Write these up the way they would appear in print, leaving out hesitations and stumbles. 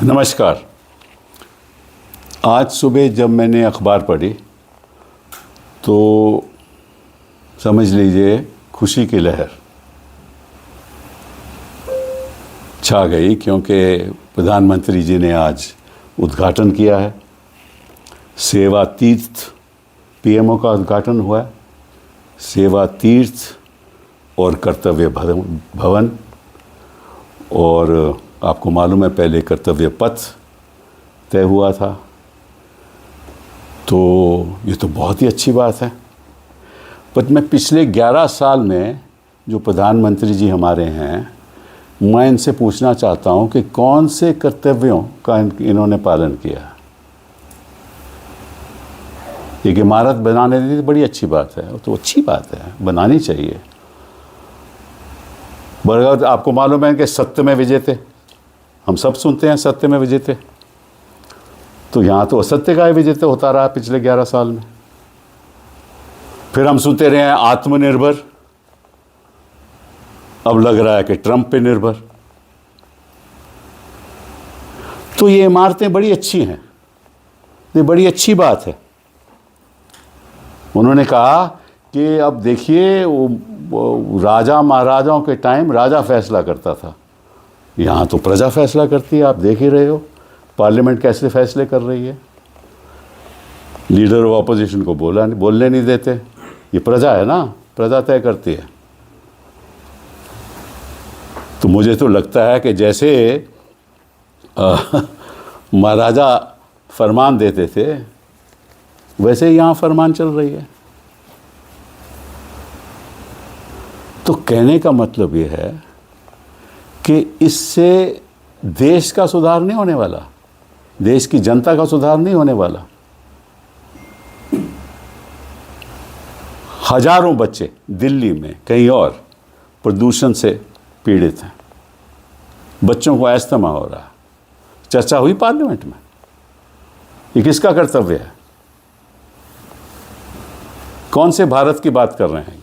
नमस्कार। आज सुबह जब मैंने अखबार पढ़ी तो समझ लीजिए खुशी की लहर छा गई, क्योंकि प्रधानमंत्री जी ने आज उद्घाटन किया है। सेवा तीर्थ पीएमओ का उद्घाटन हुआ है। सेवा तीर्थ और कर्तव्य भवन, और आपको मालूम है पहले कर्तव्य पथ तय हुआ था। तो ये तो बहुत ही अच्छी बात है। पर मैं पिछले 11 साल में जो प्रधानमंत्री जी हमारे हैं, मैं इनसे पूछना चाहता हूं कि कौन से कर्तव्यों का इन्होंने पालन किया। एक इमारत बनाने दी, बड़ी अच्छी बात है, तो अच्छी बात है, बनानी चाहिए। बरगद आपको मालूम है कि सत्य में विजय थे, हम सब सुनते हैं सत्य में विजय थे। तो यहाँ तो असत्य का ही विजय होता रहा पिछले 11 साल में। फिर हम सुनते रहे हैं आत्मनिर्भर, अब लग रहा है कि ट्रंप पे निर्भर। तो ये इमारतें बड़ी अच्छी हैं, ये बड़ी अच्छी बात है। उन्होंने कहा कि अब देखिए वो राजा महाराजाओं के टाइम राजा फैसला करता था, यहाँ तो प्रजा फैसला करती है। आप देख ही रहे हो पार्लियामेंट कैसे फैसले कर रही है। लीडर ऑफ अपोजिशन को बोलने नहीं देते। ये प्रजा है ना, प्रजा तय करती है। तो मुझे तो लगता है कि जैसे महाराजा फरमान देते थे, वैसे ही यहाँ फरमान चल रही है। तो कहने का मतलब ये है कि इससे देश का सुधार नहीं होने वाला, देश की जनता का सुधार नहीं होने वाला। हजारों बच्चे दिल्ली में कहीं और प्रदूषण से पीड़ित हैं। बच्चों को अस्थमा हो रहा है। चर्चा हुई पार्लियामेंट में। ये किसका कर्तव्य है? कौन से भारत की बात कर रहे हैं?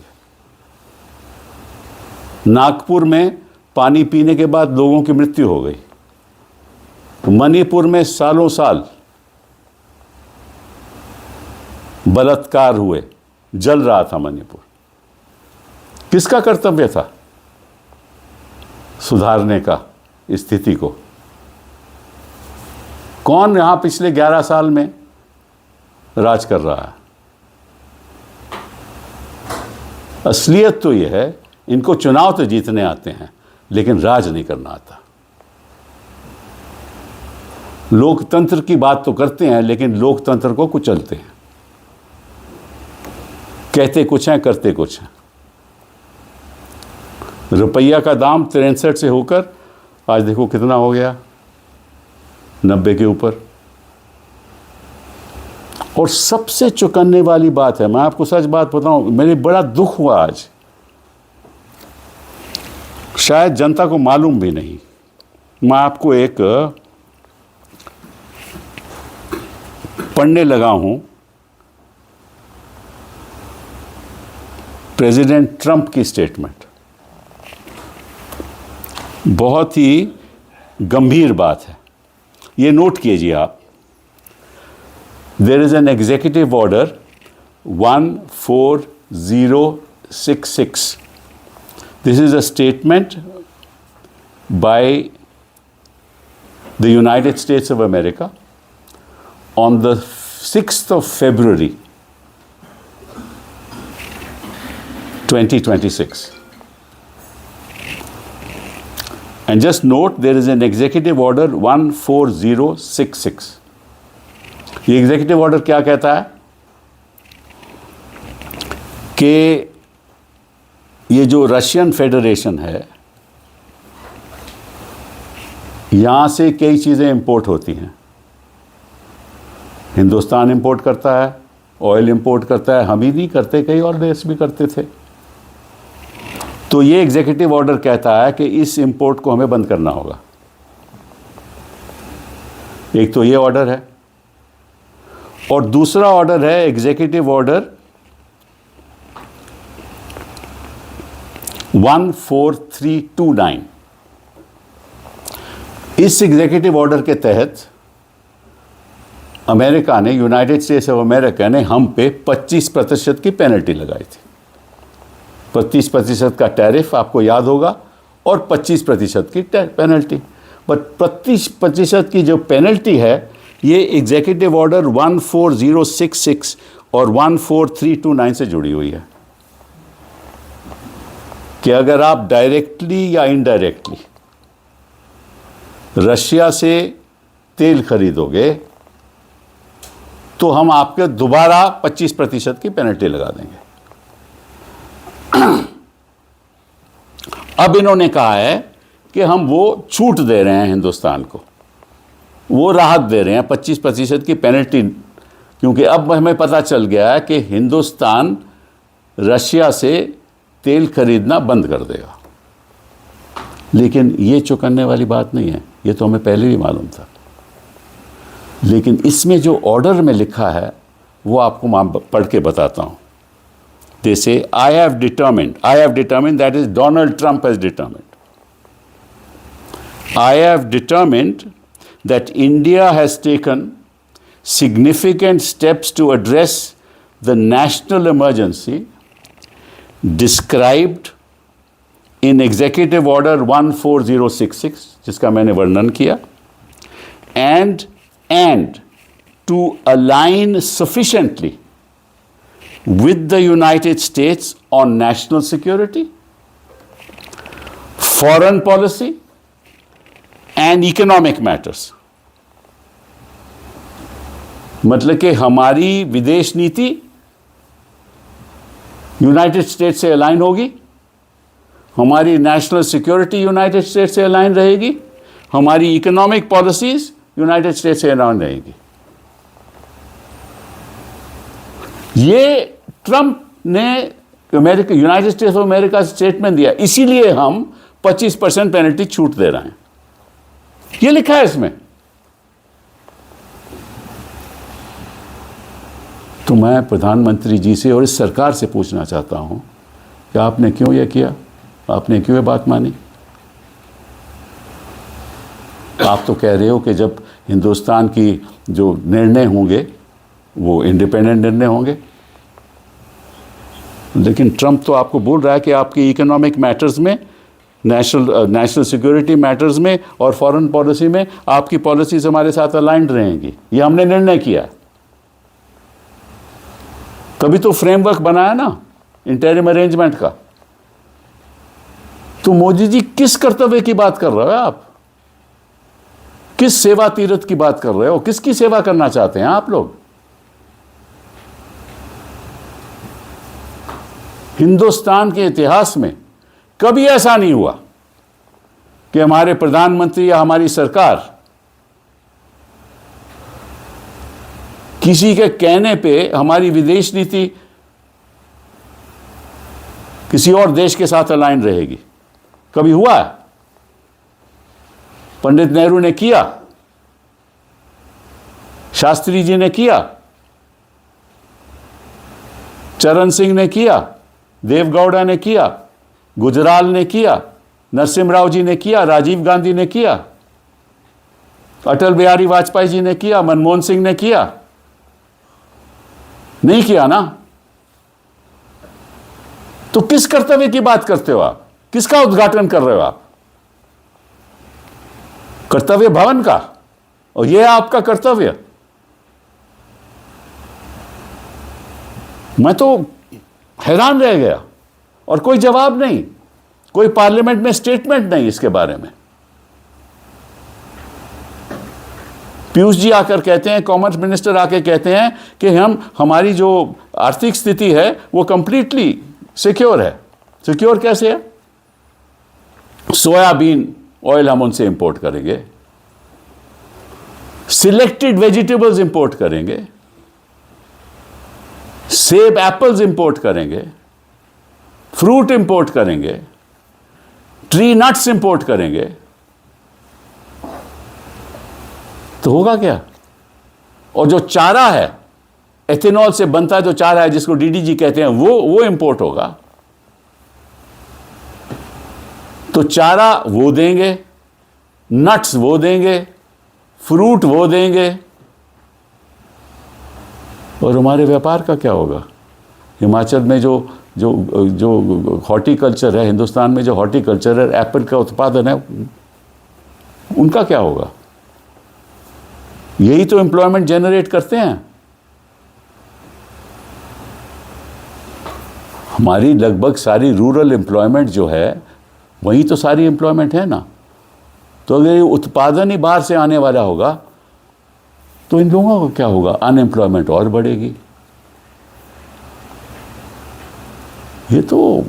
नागपुर में पानी पीने के बाद लोगों की मृत्यु हो गई। मणिपुर में सालों साल बलात्कार हुए, जल रहा था मणिपुर। किसका कर्तव्य था सुधारने का स्थिति को? कौन यहां पिछले 11 साल में राज कर रहा है? असलियत तो यह है, इनको चुनाव तो जीतने आते हैं, लेकिन राज नहीं करना आता। लोकतंत्र की बात तो करते हैं, लेकिन लोकतंत्र को कुचलते हैं। कहते कुछ हैं, करते कुछ हैं। रुपया का दाम 63 से होकर आज देखो कितना हो गया, 90 के ऊपर। और सबसे चौंकाने वाली बात है, मैं आपको सच बात बताऊं, मेरे बड़ा दुख हुआ आज। शायद जनता को मालूम भी नहीं। मैं आपको एक पढ़ने लगा हूं, प्रेसिडेंट ट्रंप की स्टेटमेंट। बहुत ही गंभीर बात है, ये नोट कीजिए आप। There is an executive order 14066। This is a statement by the United States of America on the 6th of February 2026. And just note, there is an executive order 14066. ये executive order क्या कहता है कि ये जो Russian federation है, यहाँ से कई चीज़ें इंपोर्ट होती हैं। हिंदुस्तान इंपोर्ट करता है, ऑयल इंपोर्ट करता है, हम ही नहीं करते, कई और देश भी करते थे। तो ये एग्जीक्यूटिव ऑर्डर कहता है कि इस इंपोर्ट को हमें बंद करना होगा। एक तो ये ऑर्डर है, और दूसरा ऑर्डर है एग्जीक्यूटिव ऑर्डर 14329। इस एग्जीक्यूटिव ऑर्डर के तहत अमेरिका ने, यूनाइटेड स्टेट्स ऑफ अमेरिका ने हम पे 25% की पेनल्टी लगाई थी। 25% का टैरिफ आपको याद होगा और 25% की पेनल्टी। बट 25% की जो पेनल्टी है ये एग्जीक्यूटिव ऑर्डर 14066 और 14329 से जुड़ी हुई है कि अगर आप डायरेक्टली या इनडायरेक्टली रशिया से तेल खरीदोगे तो हम आपके दोबारा 25% की पेनल्टी लगा देंगे। अब इन्होंने कहा है कि हम वो छूट दे रहे हैं हिंदुस्तान को, वो राहत दे रहे हैं 25% की पेनल्टी, क्योंकि अब हमें पता चल गया है कि हिंदुस्तान रशिया से तेल खरीदना बंद कर देगा। लेकिन ये चौंकाने वाली बात नहीं है, ये तो हमें पहले भी मालूम था। लेकिन इसमें जो ऑर्डर में लिखा है वो आपको मैं पढ़ के बताता हूँ। They say, I have determined, that is Donald Trump has determined. I have determined that India has taken significant steps to address the national emergency described in Executive Order 14066, जिसका मैंने वर्णन किया, and to align sufficiently with the United States on national security, foreign policy and economic matters. मतलब कि हमारी विदेश नीति United states से अलाइन होगी, हमारी नेशनल सिक्योरिटी यूनाइटेड स्टेट्स से अलाइन रहेगी, हमारी इकोनॉमिक पॉलिसीज यूनाइटेड स्टेट्स से अलाइन रहेगी। ये ट्रंप ने यूनाइटेड स्टेट्स ऑफ अमेरिका से स्टेटमेंट दिया, इसीलिए हम 25% पेनल्टी छूट दे रहे हैं। ये लिखा है इसमें। तो मैं प्रधानमंत्री जी से और इस सरकार से पूछना चाहता हूं कि आपने क्यों ये किया, आपने क्यों ये बात मानी? आप तो कह रहे हो कि जब हिंदुस्तान की जो निर्णय होंगे वो इंडिपेंडेंट निर्णय होंगे, लेकिन ट्रंप तो आपको बोल रहा है कि आपकी इकोनॉमिक मैटर्स में, नेशनल सिक्योरिटी मैटर्स में और फॉरेन पॉलिसी में आपकी पॉलिसीज हमारे साथ अलाइंड रहेंगी। ये हमने निर्णय किया, तभी तो फ्रेमवर्क बनाया ना इंटरिम अरेंजमेंट का। तो मोदी जी किस कर्तव्य की बात कर रहे हो आप? किस सेवा तीर्थ की बात कर रहे हो? किसकी सेवा करना चाहते हैं आप लोग? हिंदुस्तान के इतिहास में कभी ऐसा नहीं हुआ कि हमारे प्रधानमंत्री या हमारी सरकार किसी के कहने पे हमारी विदेश नीति किसी और देश के साथ अलाइन रहेगी। कभी हुआ है? पंडित नेहरू ने किया, शास्त्री जी ने किया, चरण सिंह ने किया, देवगौड़ा ने किया, गुजराल ने किया, नरसिम्हा जी ने किया, राजीव गांधी ने किया, अटल बिहारी वाजपेयी जी ने किया, मनमोहन सिंह ने किया। नहीं किया ना? तो किस कर्तव्य की बात करते हो आप? किसका उद्घाटन कर रहे हो आप? कर्तव्य भवन का, और यह आपका कर्तव्य। मैं तो हैरान रह गया, और कोई जवाब नहीं, कोई पार्लियामेंट में स्टेटमेंट नहीं इसके बारे में। पीयूष जी आकर कहते हैं, कॉमर्स मिनिस्टर आके कहते हैं कि हमारी जो आर्थिक स्थिति है वो कंप्लीटली सिक्योर है। सिक्योर कैसे है? सोयाबीन ऑयल हम उनसे इंपोर्ट करेंगे, सिलेक्टेड वेजिटेबल्स इंपोर्ट करेंगे, सेब एप्पल्स इंपोर्ट करेंगे, फ्रूट इंपोर्ट करेंगे, ट्री नट्स इंपोर्ट करेंगे। तो होगा क्या? और जो चारा है, एथेनॉल से बनता जो चारा है जिसको डीडीजी कहते हैं, वो इंपोर्ट होगा। तो चारा वो देंगे, नट्स वो देंगे, फ्रूट वो देंगे, और हमारे व्यापार का क्या होगा? हिमाचल में जो जो जो हॉर्टिकल्चर है, हिंदुस्तान में जो हॉर्टिकल्चर है, एप्पल का उत्पादन है, उनका क्या होगा? यही तो एम्प्लॉयमेंट जनरेट करते हैं। हमारी लगभग सारी रूरल एम्प्लॉयमेंट जो है, वही तो सारी एम्प्लॉयमेंट है ना। तो अगर ये उत्पादन ही बाहर से आने वाला होगा तो इन लोगों को क्या होगा? अनएम्प्लॉयमेंट और बढ़ेगी। ये तो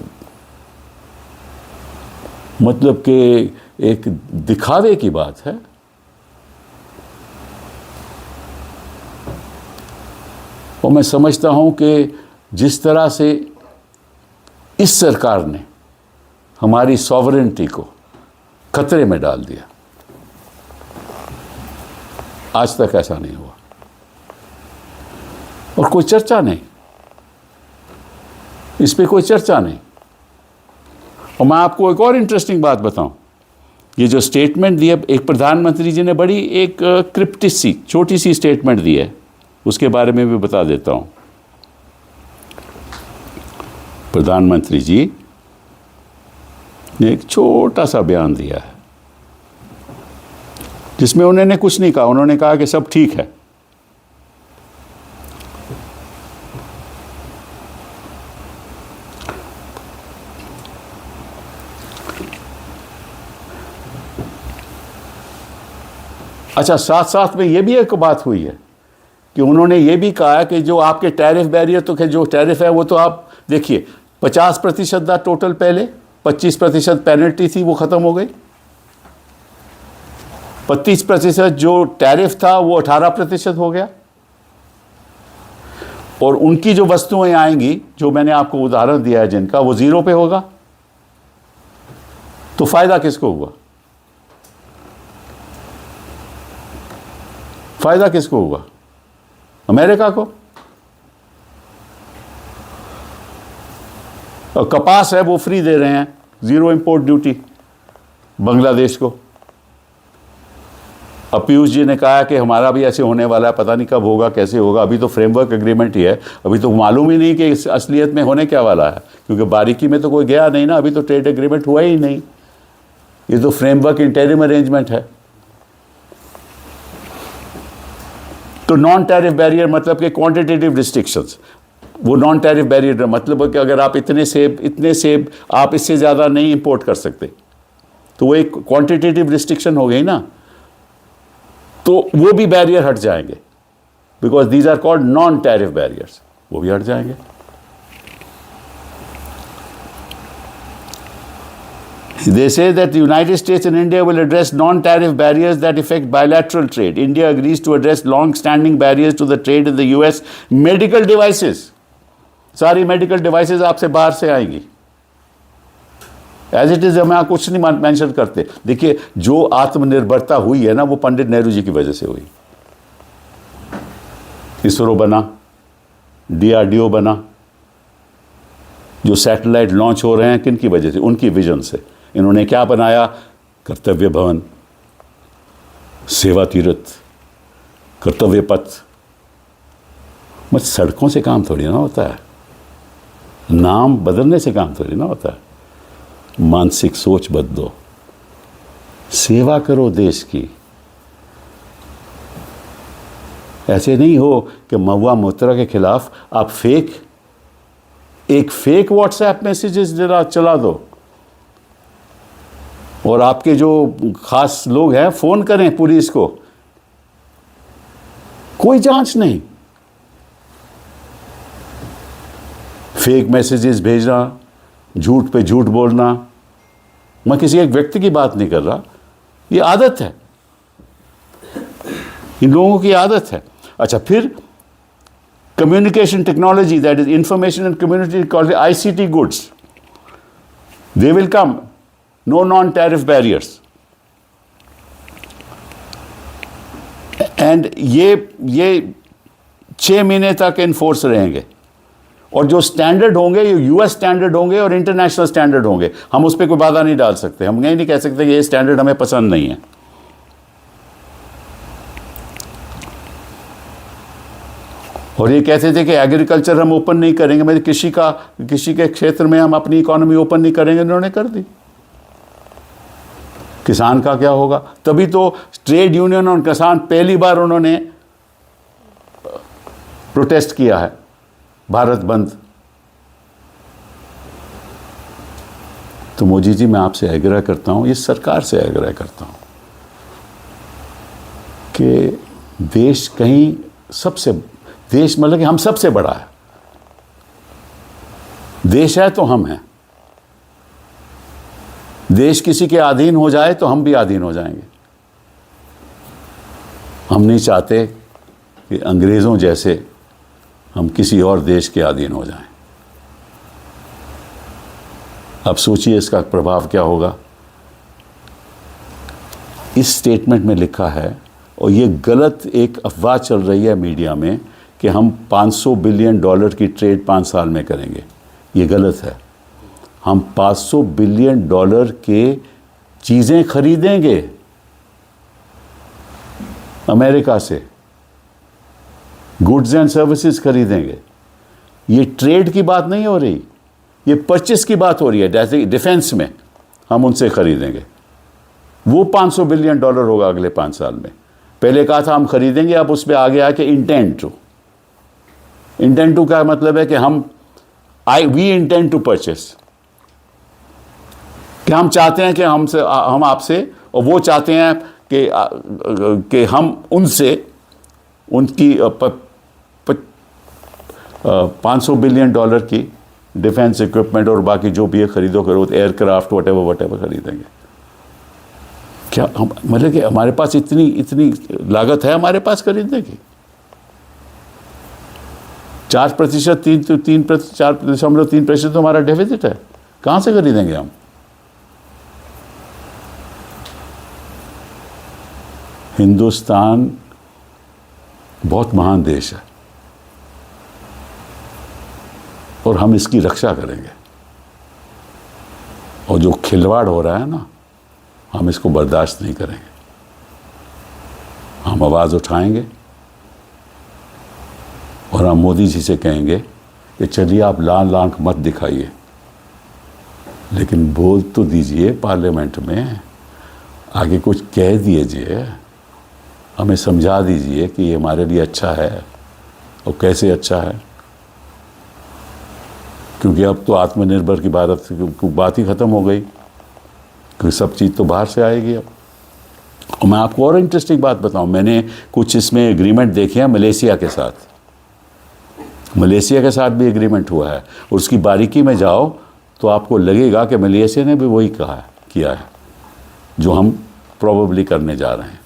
मतलब कि एक दिखावे की बात है। और मैं समझता हूं कि जिस तरह से इस सरकार ने हमारी सॉवरेनिटी को खतरे में डाल दिया, आज तक ऐसा नहीं हुआ, और कोई चर्चा नहीं, इस पे कोई चर्चा नहीं। और मैं आपको एक और इंटरेस्टिंग बात बताऊं, ये जो स्टेटमेंट दिया एक प्रधानमंत्री जी ने, बड़ी एक क्रिप्टिक सी छोटी सी स्टेटमेंट दी है, उसके बारे में भी बता देता हूं। प्रधानमंत्री जी ने एक छोटा सा बयान दिया है जिसमें उन्होंने कुछ नहीं कहा। उन्होंने कहा कि सब ठीक है। अच्छा, साथ साथ में ये भी एक बात हुई है कि उन्होंने ये भी कहा कि जो आपके टैरिफ बैरियर, तो जो टैरिफ है वो तो आप देखिए 50% था टोटल, पहले 25% पेनल्टी थी, वो ख़त्म हो गई। 25% जो टैरिफ था वो 18% हो गया। और उनकी जो वस्तुएं आएंगी, जो मैंने आपको उदाहरण दिया है जिनका, वो 0 पे होगा। तो फायदा किसको हुआ? फायदा किसको हुआ? अमेरिका को। और कपास है वो फ्री दे रहे हैं, 0 इंपोर्ट ड्यूटी बांग्लादेश को। अब पीयूष जी ने कहा कि हमारा भी ऐसे होने वाला है, पता नहीं कब होगा, कैसे होगा। अभी तो फ्रेमवर्क एग्रीमेंट ही है, अभी तो मालूम ही नहीं कि इस असलियत में होने क्या वाला है, क्योंकि बारीकी में तो कोई गया नहीं ना। अभी तो ट्रेड एग्रीमेंट हुआ ही नहीं, ये तो फ्रेमवर्क इंटरिम अरेंजमेंट है। तो नॉन टैरिफ बैरियर मतलब कि क्वांटिटेटिव रिस्ट्रिक्शंस, वो नॉन टैरिफ बैरियर मतलब कि अगर आप इतने सेब आप इससे ज़्यादा नहीं इंपोर्ट कर सकते, तो वो एक क्वांटिटेटिव रिस्ट्रिक्शन हो गई ना। तो वो भी बैरियर हट जाएंगे, because these are called non tariff barriers, वो भी हट जाएंगे। They say that the United States and India will address non-tariff barriers that affect bilateral trade. India agrees to address long-standing barriers to the trade in the US. Medical devices, सारी medical devices आपसे बाहर से आएंगी। As it is हम यहाँ कुछ नहीं mention करते। देखिए, जो आत्मनिर्भरता हुई है ना, वो पंडित नेहरू जी की वजह से हुई। इसरो बना, DRDO बना, जो सैटेलाइट लॉन्च हो रहे हैं किन की वजह से? उनकी विजन से। इन्होंने क्या बनाया? कर्तव्य भवन, सेवा तीर्थ, कर्तव्य पथ। मत सड़कों से काम थोड़ी ना होता है, नाम बदलने से काम थोड़ी ना होता है। मानसिक सोच बदलो, सेवा करो देश की। ऐसे नहीं हो कि महुआ मोहतरा के खिलाफ आप एक फेक व्हाट्सएप मैसेजेस जरा चला दो, और आपके जो खास लोग हैं फोन करें पुलिस को, कोई जांच नहीं। फेक मैसेजेस भेजना, झूठ पे झूठ बोलना। मैं किसी एक व्यक्ति की बात नहीं कर रहा, ये आदत है, इन लोगों की आदत है। अच्छा, फिर communication technology, that is information and community technology, ICT goods, they will come. No non-tariff barriers. And ये 6 महीने तक इन्फोर्स रहेंगे, और जो स्टैंडर्ड होंगे ये US स्टैंडर्ड होंगे और इंटरनेशनल स्टैंडर्ड होंगे। हम उस पर कोई बाधा नहीं डाल सकते, हम ये नहीं कह सकते कि ये स्टैंडर्ड हमें पसंद नहीं है। और ये कहते थे कि एग्रीकल्चर हम ओपन नहीं करेंगे, मतलब कृषि के क्षेत्र में हम अपनी इकोनॉमी ओपन नहीं करेंगे, उन्होंने कर दी। किसान का क्या होगा? तभी तो ट्रेड यूनियन और किसान पहली बार उन्होंने प्रोटेस्ट किया है, भारत बंद। तो मोदी जी, मैं आपसे आग्रह करता हूं, इस सरकार से आग्रह करता हूं कि देश कहीं देश मतलब कि हम सबसे बड़ा है, देश है तो हम हैं। देश किसी के अधीन हो जाए तो हम भी अधीन हो जाएंगे। हम नहीं चाहते कि अंग्रेज़ों जैसे हम किसी और देश के अधीन हो जाएं। अब सोचिए इसका प्रभाव क्या होगा। इस स्टेटमेंट में लिखा है, और ये गलत एक अफवाह चल रही है मीडिया में कि हम $500 बिलियन की ट्रेड 5 साल में करेंगे। ये गलत है। हम $500 बिलियन के चीज़ें खरीदेंगे अमेरिका से, गुड्स एंड सर्विसेज खरीदेंगे। ये ट्रेड की बात नहीं हो रही, ये परचेस की बात हो रही है। जैसे डिफेंस में हम उनसे खरीदेंगे, वो $500 बिलियन होगा अगले 5 साल में। पहले कहा था हम खरीदेंगे, अब उस पर आ गया कि इंटेंट टू का मतलब है कि वी इंटेंड टू परचेस, कि हम चाहते हैं कि हम आपसे, और वो चाहते हैं कि हम उनसे उनकी $500 बिलियन की डिफेंस इक्विपमेंट और बाकी जो भी है खरीदो एयरक्राफ्ट वटेवर खरीदेंगे। क्या हम मतलब कि हमारे पास इतनी लागत है हमारे पास खरीदने की? 4%, 4.3% तो हमारा डेफिसिट है। कहाँ से खरीदेंगे हम? हिंदुस्तान बहुत महान देश है और हम इसकी रक्षा करेंगे, और जो खिलवाड़ हो रहा है ना, हम इसको बर्दाश्त नहीं करेंगे। हम आवाज़ उठाएंगे और हम मोदी जी से कहेंगे कि चलिए आप लाल आंख मत दिखाइए, लेकिन बोल तो दीजिए पार्लियामेंट में, आगे कुछ कह दीजिए, हमें समझा दीजिए कि ये हमारे लिए अच्छा है और कैसे अच्छा है। क्योंकि अब तो आत्मनिर्भर की भारत की बात ही ख़त्म हो गई, क्योंकि सब चीज़ तो बाहर से आएगी अब। और मैं आपको और इंटरेस्टिंग बात बताऊं, मैंने कुछ इसमें एग्रीमेंट देखे हैं मलेशिया के साथ। मलेशिया के साथ भी एग्रीमेंट हुआ है, और उसकी बारीकी में जाओ तो आपको लगेगा कि मलेशिया ने भी वही किया है जो हम प्रोबेबली करने जा रहे हैं।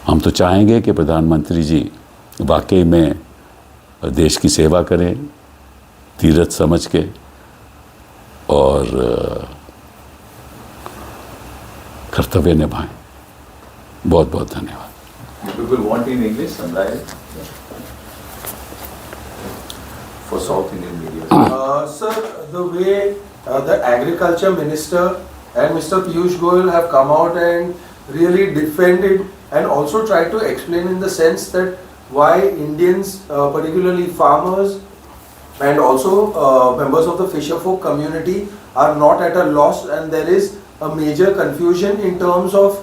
हम तो चाहेंगे कि प्रधानमंत्री जी वाकई में देश की सेवा करें, तीरथ समझ के, और कर्तव्य निभाएं। बहुत बहुत धन्यवाद। People want in English, Sanjay, for South Indian media. Sir, the way the agriculture minister and Mr. Piyush Goyal have come out and really defended and also tried to explain in the sense that why Indians, particularly farmers and also members of the fisher folk community, are not at a loss, and there is a major confusion in terms of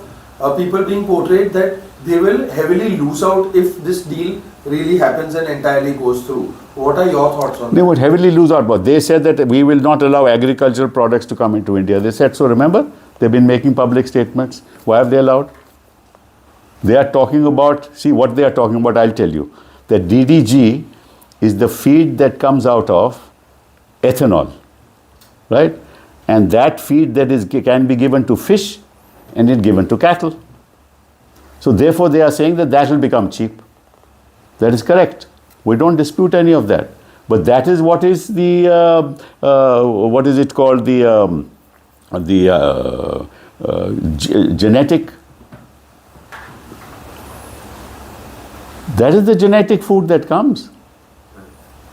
people being portrayed that they will heavily lose out if this deal really happens and entirely goes through. What are your thoughts on They would heavily lose out, but they said that we will not allow agricultural products to come into India. They said so, remember? They've been making public statements. Why have they allowed? They are talking about, see what they are talking about, I'll tell you. That DDG is the feed that comes out of ethanol, right? And that feed can be given to fish and it's given to cattle. So therefore they are saying that will become cheap. That is correct. We don't dispute any of that. But that is what is the, what is it called, genetic. That is the genetic food that comes,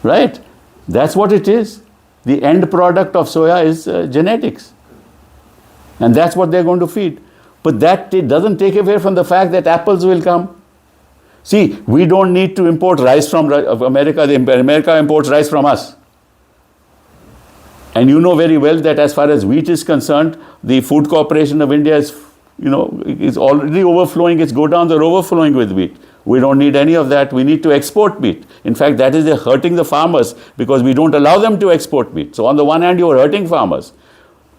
right? That's what it is. The end product of soya is genetics. And that's what they're going to feed. But that doesn't take away from the fact that apples will come. See, we don't need to import rice from America. America imports rice from us. And you know very well that as far as wheat is concerned, the Food Corporation of India is, is already overflowing. Its godowns are overflowing with wheat. We don't need any of that. We need to export meat. In fact, that is hurting the farmers because we don't allow them to export meat. So on the one hand, you are hurting farmers.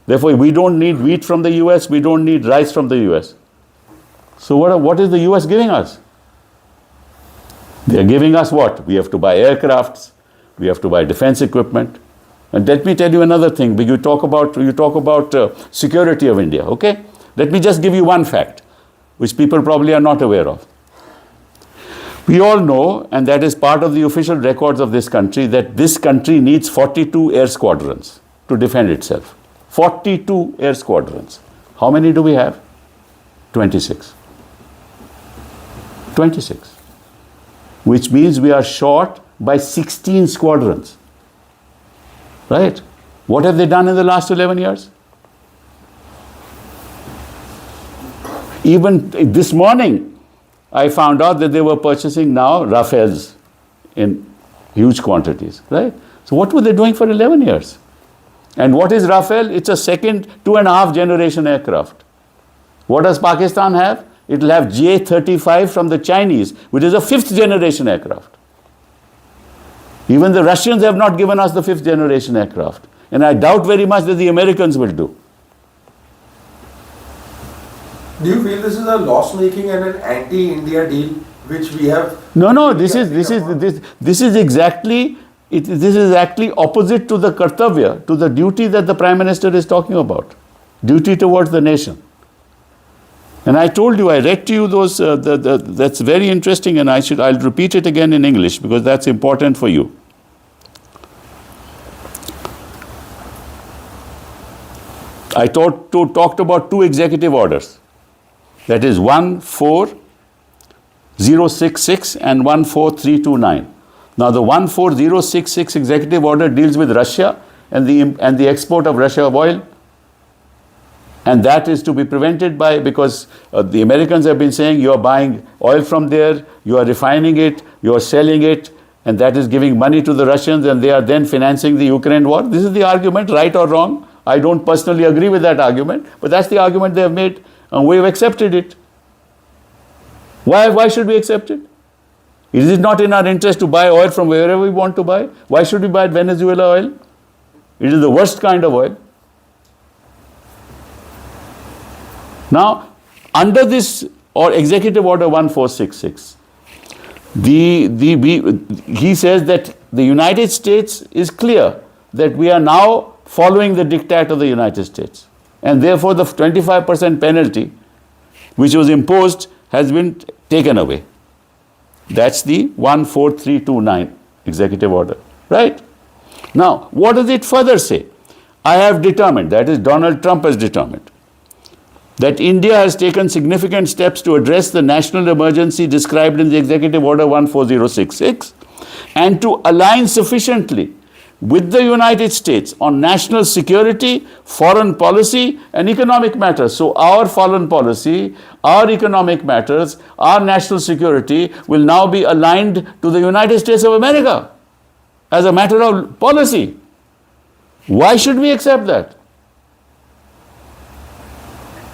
Therefore, we don't need wheat from the US. We don't need rice from the US. So what is the US giving us? They are giving us what? We have to buy aircrafts. We have to buy defense equipment. And let me tell you another thing. You talk about security of India, okay? Let me just give you one fact, which people probably are not aware of. We all know, and that is part of the official records of this country, that this country needs 42 air squadrons to defend itself. 42 air squadrons. How many do we have? 26. 26. Which means we are short by 16 squadrons. Right? What have they done in the last 11 years? Even this morning, I found out that they were purchasing now Rafales in huge quantities, right? So what were they doing for 11 years? And what is Rafale? It's a second 2.5 generation aircraft. What does Pakistan have? It will have J-35 from the Chinese, which is a 5th generation aircraft. Even the Russians have not given us the 5th generation aircraft. And I doubt very much that the Americans will do. Do you feel this is a loss-making and an anti-India deal which we have? No. This is exactly opposite to the kartavya, to the duty that the Prime Minister is talking about, duty towards the nation. And I told you, I read to you those. That's very interesting, and I'll repeat it again in English because that's important for you. I talked about 2 executive orders. That is 14066 and 14329. Now the 14066 executive order deals with Russia and the export of Russia oil. And that is to be prevented because the Americans have been saying you are buying oil from there, you are refining it, you are selling it, and that is giving money to the Russians and they are then financing the Ukraine war. This is the argument, right or wrong. I don't personally agree with that argument, but that's the argument they have made. And we have accepted it. Why should we accept it? Is it not in our interest to buy oil from wherever we want to buy? Why should we buy Venezuela oil? It is the worst kind of oil. Now, under this or Executive Order 1466, he says that the United States is clear that we are now following the diktat of the United States. And therefore, the 25% penalty which was imposed has been taken away. That's the 14329 executive order, right? Now, what does it further say? I have determined, that is Donald Trump has determined, that India has taken significant steps to address the national emergency described in the Executive Order 14066 and to align sufficiently with the United States on national security, foreign policy, and economic matters. So our foreign policy, our economic matters, our national security will now be aligned to the United States of America as a matter of policy. Why should we accept that?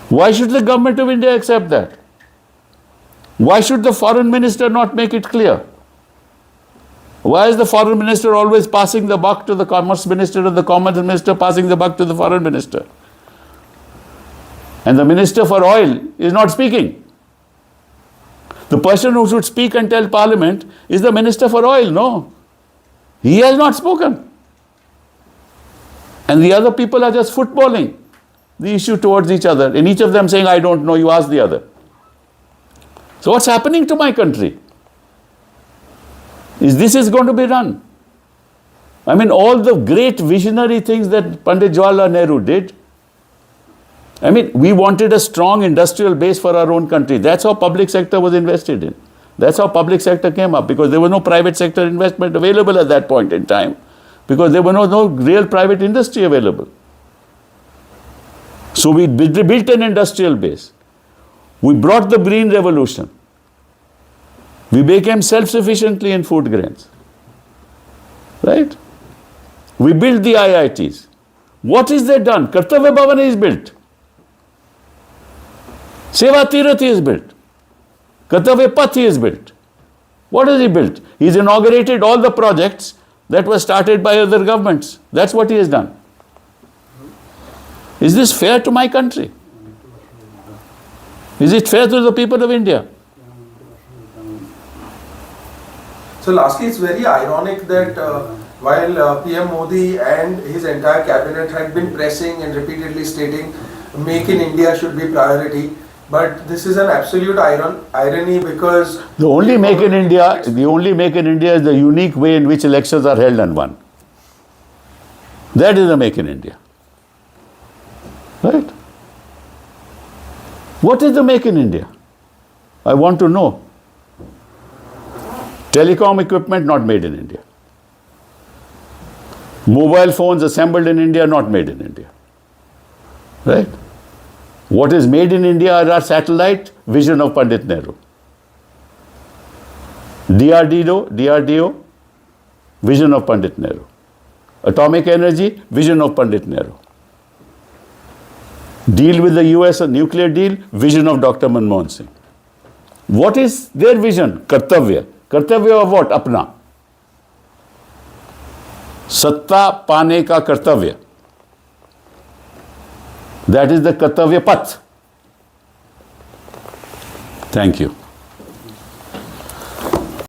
Why should the government of India accept that? Why should the foreign minister not make it clear? Why is the foreign minister always passing the buck to the commerce minister and the commerce minister passing the buck to the foreign minister? And the minister for oil is not speaking. The person who should speak and tell parliament is the minister for oil. No. He has not spoken. And the other people are just footballing the issue towards each other. And each of them saying, I don't know, you ask the other. So what's happening to my country? This is going to be done. I mean, all the great visionary things that Pandit Jawaharlal Nehru did. I mean, we wanted a strong industrial base for our own country. That's how public sector was invested in. That's how public sector came up, because there was no private sector investment available at that point in time, because there was no real private industry available. So we built an industrial base. We brought the green revolution. We became self-sufficiently in food grains. Right? We built the IITs. What is there done? Kartavya Bhavan is built. Seva Tirath is built. Kartavya Path is built. What has he built? He's inaugurated all the projects that were started by other governments. That's what he has done. Is this fair to my country? Is it fair to the people of India? So lastly, it's very ironic that while PM Modi and his entire cabinet had been pressing and repeatedly stating Make in India should be priority, but this is an absolute irony because The only make in India is the unique way in which elections are held and won. That is the make in India. Right? What is the make in India? I want to know. Telecom equipment not made in India. Mobile phones assembled in India, not made in India. Right? What is made in India are our satellite, vision of Pandit Nehru. DRDO, vision of Pandit Nehru. Atomic energy, vision of Pandit Nehru. Deal with the US, a nuclear deal, vision of Dr. Manmohan Singh. What is their vision? Kartavya. Kartavya of what? Apna. Satta paane ka kartavya. That is the Kartavya Path. Thank you.